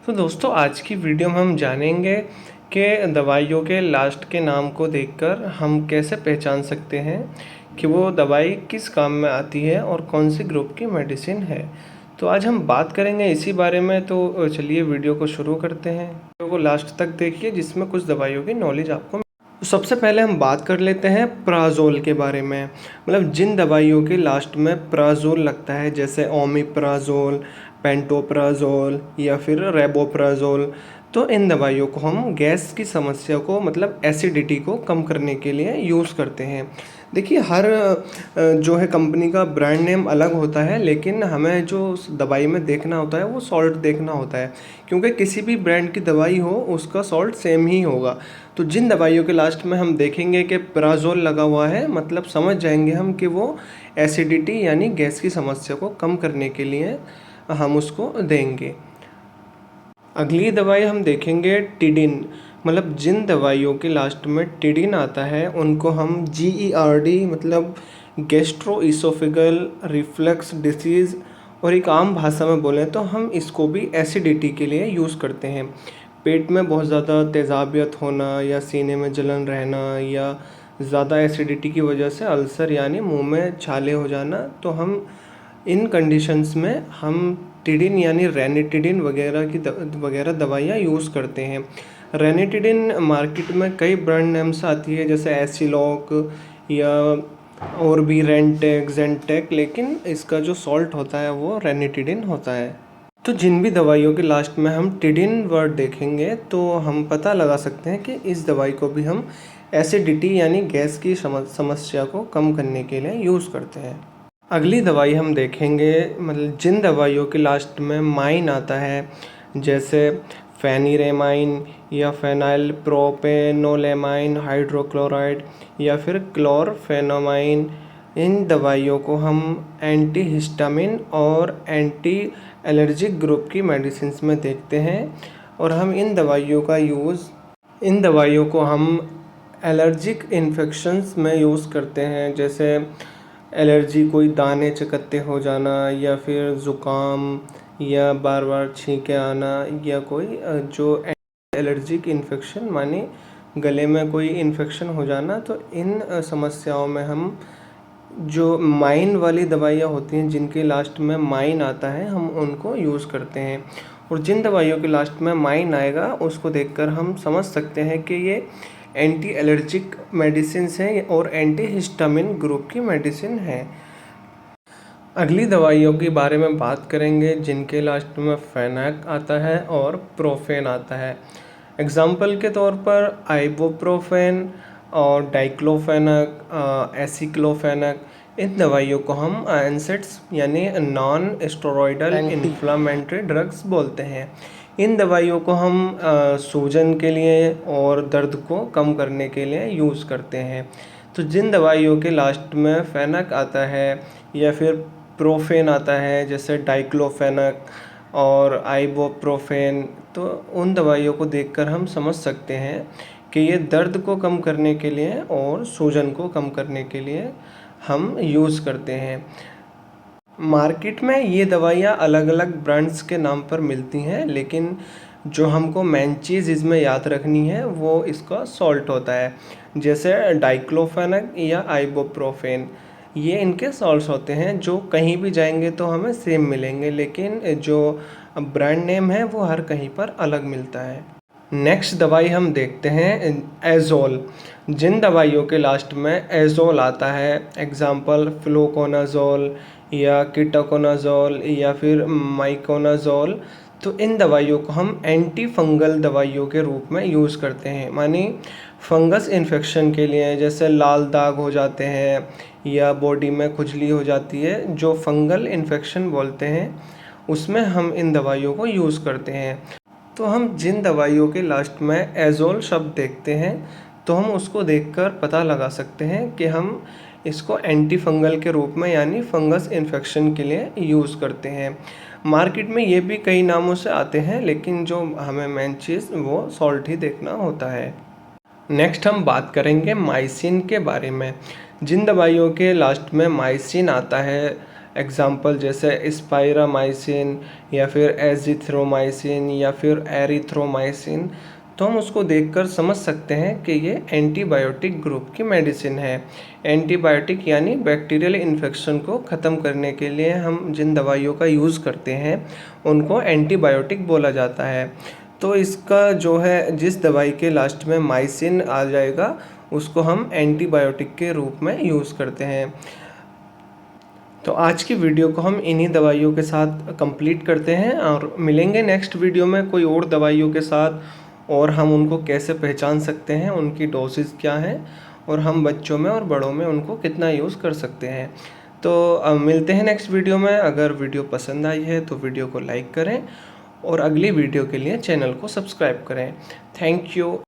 तो दोस्तों आज की वीडियो में हम जानेंगे कि दवाइयों के लास्ट के नाम को देखकर हम कैसे पहचान सकते हैं कि वो दवाई किस काम में आती है और कौन सी ग्रुप की मेडिसिन है। तो आज हम बात करेंगे इसी बारे में। तो चलिए वीडियो को शुरू करते हैं। वीडियो को लास्ट तक देखिए जिसमें कुछ दवाइयों की नॉलेज आपको। तो सबसे पहले हम बात कर लेते हैं प्राजोल के बारे में। मतलब जिन दवाइयों के लास्ट में प्राजोल लगता है जैसे ओमिप्राजोल, पेंटोप्राजोल या फिर रेबोप्राजोल, तो इन दवाइयों को हम गैस की समस्या को मतलब एसिडिटी को कम करने के लिए यूज़ करते हैं। देखिए हर जो है कंपनी का ब्रांड नेम अलग होता है, लेकिन हमें जो उस दवाई में देखना होता है वो सॉल्ट देखना होता है, क्योंकि किसी भी ब्रांड की दवाई हो उसका सॉल्ट सेम ही होगा। तो जिन दवाइयों के लास्ट में हम देखेंगे कि प्राजोल लगा हुआ है, मतलब समझ जाएंगे हम कि वो एसिडिटी यानी गैस की समस्या को कम करने के लिए हम उसको देंगे। अगली दवाई हम देखेंगे टिडिन। मतलब जिन दवाइयों के लास्ट में टिडिन आता है उनको हम GERD मतलब गैस्ट्रो इसोफेगल रिफ्लक्स डिसीज़, और एक आम भाषा में बोलें तो हम इसको भी एसिडिटी के लिए यूज़ करते हैं। पेट में बहुत ज़्यादा तेज़ाबियत होना या सीने में जलन रहना या ज़्यादा एसिडिटी की वजह से अल्सर यानी मुंह में छाले हो जाना, तो हम इन कंडीशंस में हम टिडिन यानी रेनिटिडिन वगैरह दवाइयाँ यूज़ करते हैं। रेनिटिडिन मार्केट में कई ब्रांड नेम से आती है जैसे एसिलॉक या और भी रेंटेक जेंटेक, लेकिन इसका जो सॉल्ट होता है वो रेनिटिडिन होता है। तो जिन भी दवाइयों के लास्ट में हम टिडिन वर्ड देखेंगे तो हम पता लगा सकते हैं कि इस दवाई को भी हम एसिडिटी यानी गैस की समस्या को कम करने के लिए यूज़ करते हैं। अगली दवाई हम देखेंगे, मतलब जिन दवाइयों के लास्ट में माइन आता है जैसे फेनिरेमाइन या फेनाइल प्रोपेनोलेमाइन हाइड्रोक्लोराइड या फिर क्लोरफेनोमाइन, इन दवाइयों को हम एंटी हिस्टामिन और एंटी एलर्जिक ग्रुप की मेडिसिन में देखते हैं। और हम इन दवाइयों को हम एलर्जिक इन्फेक्शंस में यूज़ करते हैं, जैसे एलर्जी कोई दाने चकत्ते हो जाना या फिर ज़ुकाम या बार बार छींके आना या कोई जो एलर्जिक इन्फेक्शन माने गले में कोई इन्फेक्शन हो जाना। तो इन समस्याओं में हम जो माइन वाली दवाइयाँ होती हैं जिनके लास्ट में माइन आता है हम उनको यूज़ करते हैं। और जिन दवाइयों के लास्ट में माइन आएगा उसको देखकर हम समझ सकते हैं कि ये एंटी एलर्जिक मेडिसिन है और एंटी हिस्टामिन ग्रुप की मेडिसिन है। अगली दवाइयों के बारे में बात करेंगे जिनके लास्ट में फेनाक आता है और प्रोफेन आता है। एग्जाम्पल के तौर पर आइबोप्रोफेन और डाइक्लोफेनक, एसिक्लोफेनक, इन दवाइयों को हम एनसेड्स यानी नॉन स्टेरॉयडल इन्फ्लामेटरी ड्रग्स बोलते हैं। इन दवाइयों को हम सूजन के लिए और दर्द को कम करने के लिए यूज़ करते हैं। तो जिन दवाइयों के लास्ट में फेनक आता है या फिर प्रोफेन आता है जैसे डाइक्लोफेनक और आइबोप्रोफेन, तो उन दवाइयों को देखकर हम समझ सकते हैं कि ये दर्द को कम करने के लिए और सूजन को कम करने के लिए हम यूज़ करते हैं। मार्केट में ये दवाइयाँ अलग अलग ब्रांड्स के नाम पर मिलती हैं, लेकिन जो हमको मेन चीज़ इसमें याद रखनी है वो इसका सॉल्ट होता है। जैसे डाइक्लोफेनक या आइबोप्रोफेन, ये इनके सॉल्ट्स होते हैं जो कहीं भी जाएंगे तो हमें सेम मिलेंगे, लेकिन जो ब्रांड नेम है वो हर कहीं पर अलग मिलता है। नेक्स्ट दवाई हम देखते हैं एजोल। जिन दवाइयों के लास्ट में एजोल आता है, एग्जाम्पल फ्लोकोनाजोल या कीटोकोनाजोल या फिर माइकोनाजोल, तो इन दवाइयों को हम एंटी फंगल दवाइयों के रूप में यूज़ करते हैं। मानी फंगस इन्फेक्शन के लिए, जैसे लाल दाग हो जाते हैं या बॉडी में खुजली हो जाती है, जो फंगल इन्फेक्शन बोलते हैं, उसमें हम इन दवाइयों को यूज़ करते हैं। तो हम जिन दवाइयों के लास्ट में एजोल शब्द देखते हैं तो हम उसको देखकर पता लगा सकते हैं कि हम इसको एंटी फंगल के रूप में यानी फंगस इन्फेक्शन के लिए यूज़ करते हैं। मार्केट में ये भी कई नामों से आते हैं, लेकिन जो हमें मेन चीज़ वो सॉल्ट ही देखना होता है। नेक्स्ट हम बात करेंगे माइसिन के बारे में। जिन दवाइयों के लास्ट में माइसिन आता है एग्जाम्पल जैसे स्पाइरामाइसिन या फिर एजिथ्रोमाइसिन या फिर एरिथ्रोमाइसिन, तो हम उसको देखकर समझ सकते हैं कि ये एंटीबायोटिक ग्रुप की मेडिसिन है। एंटीबायोटिक यानी बैक्टीरियल इन्फेक्शन को ख़त्म करने के लिए हम जिन दवाइयों का यूज़ करते हैं उनको एंटीबायोटिक बोला जाता है। तो इसका जो है, जिस दवाई के लास्ट में माइसिन आ जाएगा उसको हम एंटीबायोटिक के रूप में यूज़ करते हैं। तो आज की वीडियो को हम इन्हीं दवाइयों के साथ कंप्लीट करते हैं और मिलेंगे नेक्स्ट वीडियो में कोई और दवाइयों के साथ, और हम उनको कैसे पहचान सकते हैं, उनकी डोसेज क्या हैं और हम बच्चों में और बड़ों में उनको कितना यूज़ कर सकते हैं। तो मिलते हैं नेक्स्ट वीडियो में। अगर वीडियो पसंद आई है तो वीडियो को लाइक करें और अगली वीडियो के लिए चैनल को सब्सक्राइब करें। Thank you.